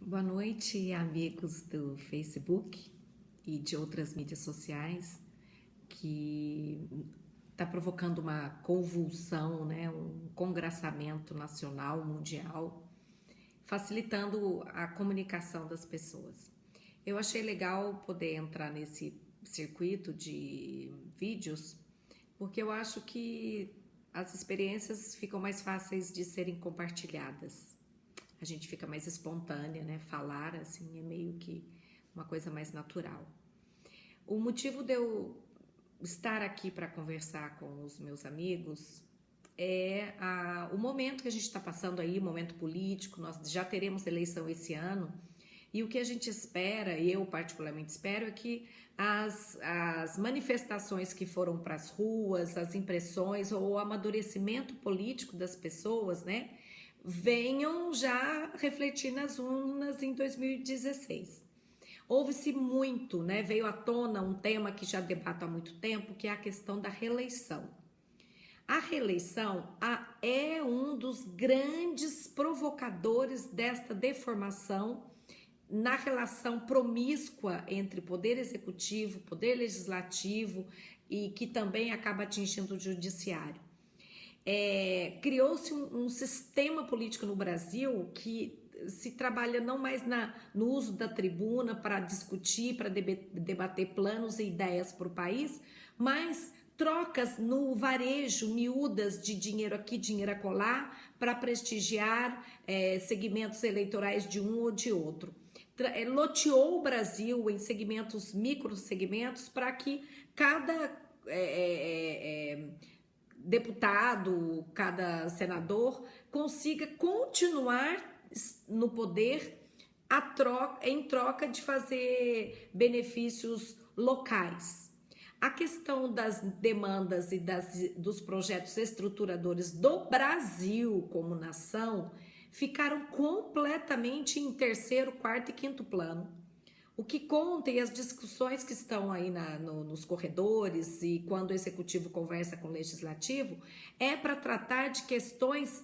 Boa noite, amigos do Facebook e de outras mídias sociais, que está provocando uma convulsão, né, um congraçamento nacional, mundial, facilitando a comunicação das pessoas. Eu achei legal poder entrar nesse circuito de vídeos, porque eu acho que as experiências ficam mais fáceis de serem compartilhadas. A gente fica mais espontânea, né? Falar assim é meio que uma coisa mais natural. O motivo de eu estar aqui para conversar com os meus amigos é o momento que a gente está passando aí, momento político. Nós já teremos eleição esse ano e o que a gente espera, e eu particularmente espero, é que as manifestações que foram para as ruas, as impressões ou o amadurecimento político das pessoas, né, venham já refletir nas urnas em 2016. Houve-se muito, né? Veio à tona um tema que já debato há muito tempo, que é a questão da reeleição. A reeleição é um dos grandes provocadores desta deformação na relação promíscua entre poder executivo, poder legislativo e que também acaba atingindo o judiciário. Criou-se um sistema político no Brasil que se trabalha não mais no uso da tribuna para discutir, para debater planos e ideias para o país, mas trocas no varejo, miúdas de dinheiro aqui, dinheiro acolá, para prestigiar segmentos eleitorais de um ou de outro. Loteou o Brasil em segmentos, microsegmentos, para que cada deputado, cada senador consiga continuar no poder em troca de fazer benefícios locais. A questão das demandas e dos projetos estruturadores do Brasil como nação ficaram completamente em terceiro, quarto e quinto plano. O que conta e as discussões que estão aí nos corredores e quando o executivo conversa com o legislativo é para tratar de questões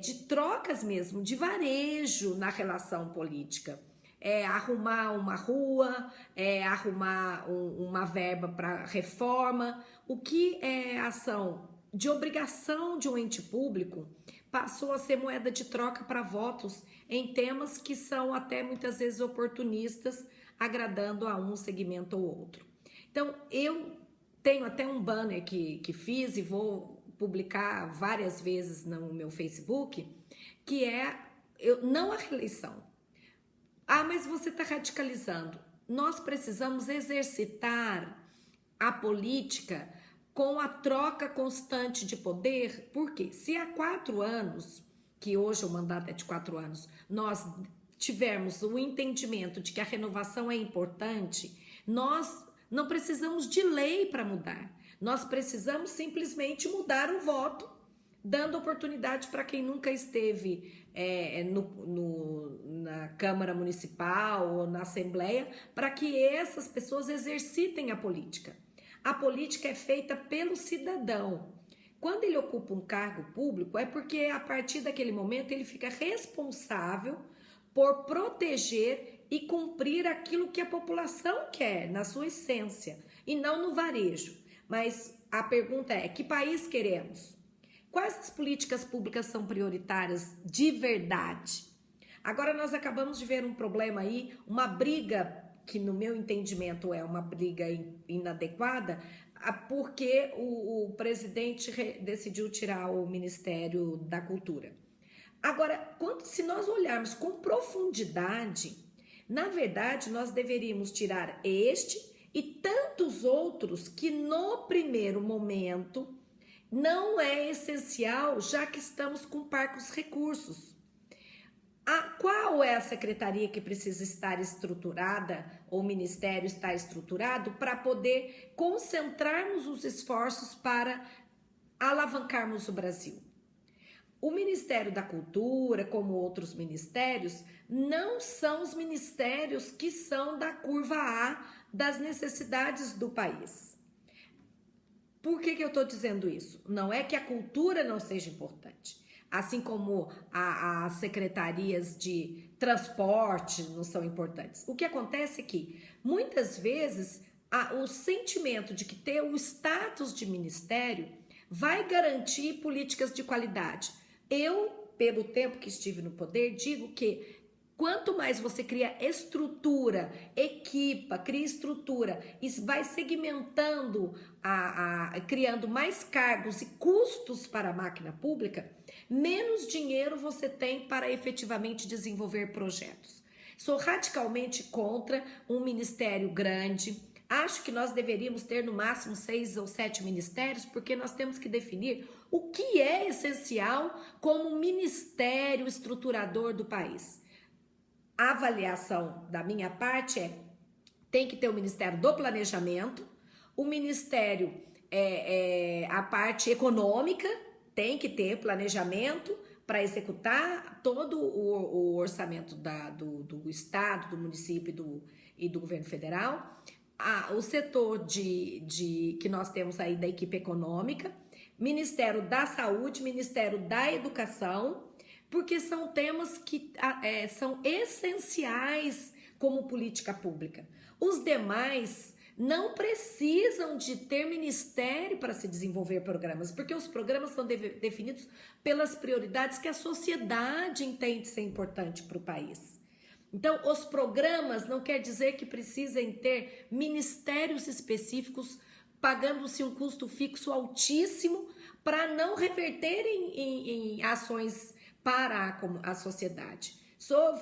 de trocas mesmo, de varejo na relação política. Arrumar uma rua, arrumar uma verba para reforma. O que é ação de obrigação de um ente público passou a ser moeda de troca para votos em temas que são até muitas vezes oportunistas, agradando a um segmento ou outro. Então, eu tenho até um banner que fiz e vou publicar várias vezes no meu Facebook, que não a reeleição. Mas você está radicalizando. Nós precisamos exercitar a política com a troca constante de poder, porque se há 4 anos, que hoje o mandato é de 4 anos, nós tivermos o entendimento de que a renovação é importante, nós não precisamos de lei para mudar. Nós precisamos simplesmente mudar o voto, dando oportunidade para quem nunca esteve na Câmara Municipal ou na Assembleia, para que essas pessoas exercitem a política. A política é feita pelo cidadão. Quando ele ocupa um cargo público, é porque a partir daquele momento ele fica responsável por proteger e cumprir aquilo que a população quer, na sua essência, e não no varejo. Mas a pergunta é: que país queremos? Quais as políticas públicas são prioritárias de verdade? Agora nós acabamos de ver um problema aí, uma briga que no meu entendimento é uma briga inadequada, porque o presidente decidiu tirar o Ministério da Cultura. Agora, se nós olharmos com profundidade, na verdade nós deveríamos tirar este e tantos outros que no primeiro momento não é essencial, já que estamos com parcos recursos. Qual é a secretaria que precisa estar estruturada, ou o ministério estar estruturado, para poder concentrarmos os esforços para alavancarmos o Brasil? O Ministério da Cultura, como outros ministérios, não são os ministérios que são da curva A das necessidades do país. Por que eu estou dizendo isso? Não é que a cultura não seja importante. assim como as secretarias de transporte não são importantes. O que acontece é que, muitas vezes, o sentimento de que ter o status de ministério vai garantir políticas de qualidade. Eu, pelo tempo que estive no poder, digo que quanto mais você cria estrutura, cria estrutura e vai segmentando, criando mais cargos e custos para a máquina pública, menos dinheiro você tem para efetivamente desenvolver projetos. Sou radicalmente contra um ministério grande. Acho que nós deveríamos ter no máximo 6 ou 7 ministérios, porque nós temos que definir o que é essencial como ministério estruturador do país. A avaliação da minha parte tem que ter o Ministério do Planejamento, o Ministério, a parte econômica, tem que ter planejamento para executar todo o orçamento do Estado, do município e do governo federal. O setor que nós temos aí da equipe econômica, Ministério da Saúde, Ministério da Educação, porque são temas que são essenciais como política pública. Os demais não precisam de ter ministério para se desenvolver programas, porque os programas são definidos pelas prioridades que a sociedade entende ser importante para o país. Então, os programas não quer dizer que precisem ter ministérios específicos, pagando-se um custo fixo altíssimo para não reverter em ações para a sociedade. Sou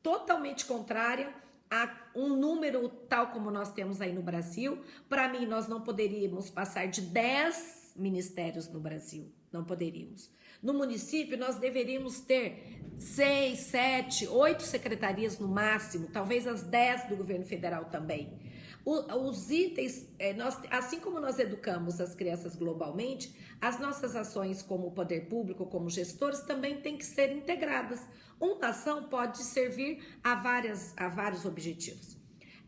totalmente contrária a um número tal como nós temos aí no Brasil. Para mim, nós não poderíamos passar de 10 ministérios no Brasil. Não poderíamos. No município, nós deveríamos ter 6, 7, 8 secretarias no máximo, talvez as 10 do governo federal também. Os itens, assim como nós educamos as crianças globalmente, as nossas ações como poder público, como gestores, também têm que ser integradas. Uma ação pode servir a vários objetivos.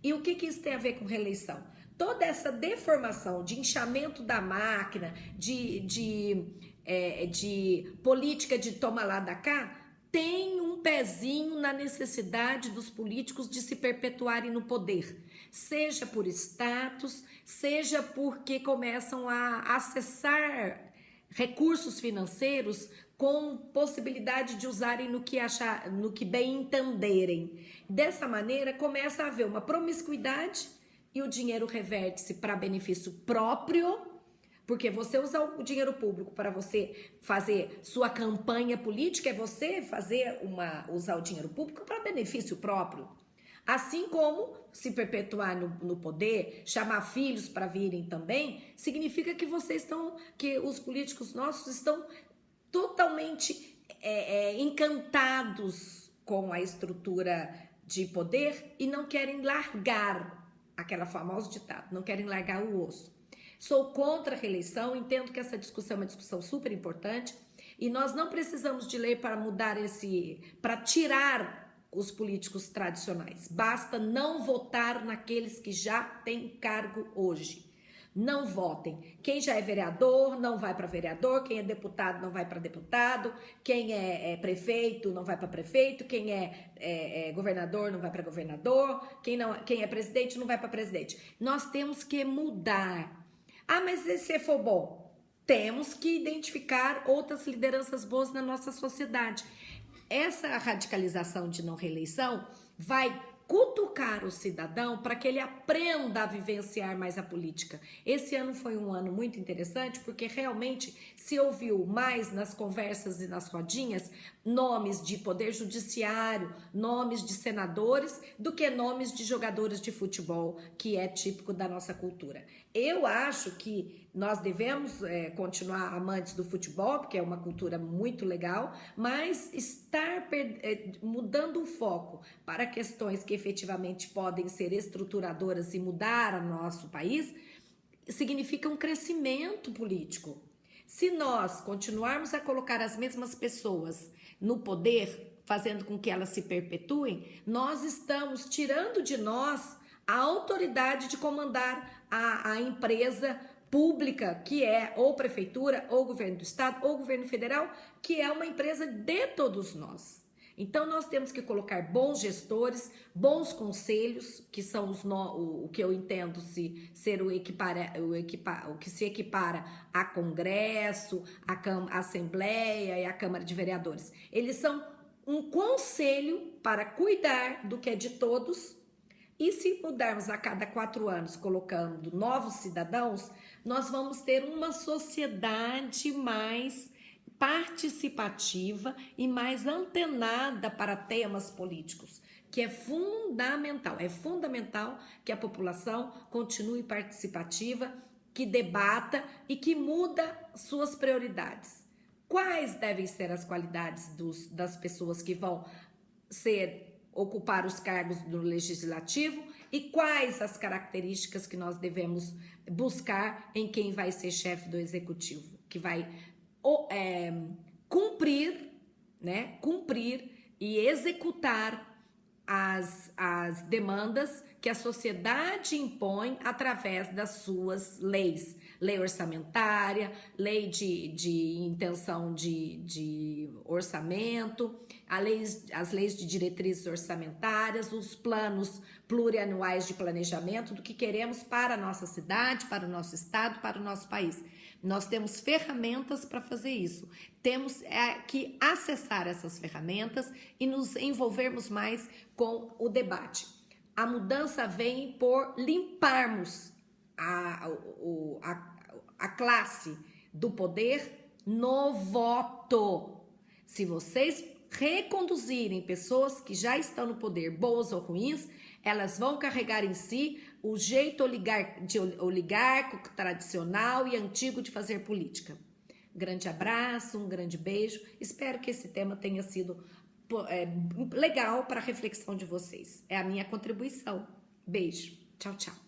E o que isso tem a ver com reeleição? Toda essa deformação de inchamento da máquina, de política de toma lá da cá, tem um pezinho na necessidade dos políticos de se perpetuarem no poder, seja por status, seja porque começam a acessar recursos financeiros com possibilidade de usarem no que bem entenderem. Dessa maneira, começa a haver uma promiscuidade e o dinheiro reverte-se para benefício próprio, porque você usar o dinheiro público para você fazer sua campanha política, é você usar o dinheiro público para benefício próprio. Assim como se perpetuar no poder, chamar filhos para virem também, significa que que os políticos nossos estão totalmente encantados com a estrutura de poder e não querem largar aquela famosa ditado, não querem largar o osso. Sou contra a reeleição, entendo que essa discussão é uma discussão super importante e nós não precisamos de lei para mudar para tirar os políticos tradicionais. Basta não votar naqueles que já têm cargo hoje. Não votem. Quem já é vereador não vai para vereador, quem é deputado não vai para deputado, quem é prefeito não vai para prefeito, quem é governador não vai para governador, quem é presidente não vai para presidente. Nós temos que mudar. Ah, mas se for bom, temos que identificar outras lideranças boas na nossa sociedade. Essa radicalização de não reeleição vai cutucar o cidadão para que ele aprenda a vivenciar mais a política. Esse ano foi um ano muito interessante porque realmente se ouviu mais nas conversas e nas rodinhas nomes de poder judiciário, nomes de senadores, do que nomes de jogadores de futebol, que é típico da nossa cultura. Eu acho que nós devemos continuar amantes do futebol, porque é uma cultura muito legal, mas estar mudando o foco para questões que efetivamente podem ser estruturadoras e mudar o nosso país, significa um crescimento político. Se nós continuarmos a colocar as mesmas pessoas no poder, fazendo com que elas se perpetuem, nós estamos tirando de nós a autoridade de comandar a empresa pública, que é ou prefeitura, ou governo do estado, ou governo federal, que é uma empresa de todos nós. Então, nós temos que colocar bons gestores, bons conselhos, que são o que eu entendo ser o que se equipara a Congresso, a Assembleia e a Câmara de Vereadores. Eles são um conselho para cuidar do que é de todos. E se mudarmos a cada 4 anos, colocando novos cidadãos, nós vamos ter uma sociedade mais participativa e mais antenada para temas políticos, que é fundamental. É fundamental que a população continue participativa, que debata e que muda suas prioridades. Quais devem ser as qualidades das pessoas que vão ocupar os cargos do legislativo e quais as características que nós devemos buscar em quem vai ser chefe do executivo, que vai cumprir e executar as demandas que a sociedade impõe através das suas leis. Lei orçamentária, lei de intenção de orçamento, as leis de diretrizes orçamentárias, os planos plurianuais de planejamento do que queremos para a nossa cidade, para o nosso estado, para o nosso país. Nós temos ferramentas para fazer isso. Temos que acessar essas ferramentas e nos envolvermos mais com o debate. A mudança vem por limparmos a classe do poder no voto. Se vocês reconduzirem pessoas que já estão no poder, boas ou ruins, elas vão carregar em si o jeito oligárquico, tradicional e antigo de fazer política. Grande abraço, um grande beijo. Espero que esse tema tenha sido legal para a reflexão de vocês. É a minha contribuição. Beijo. Tchau, tchau.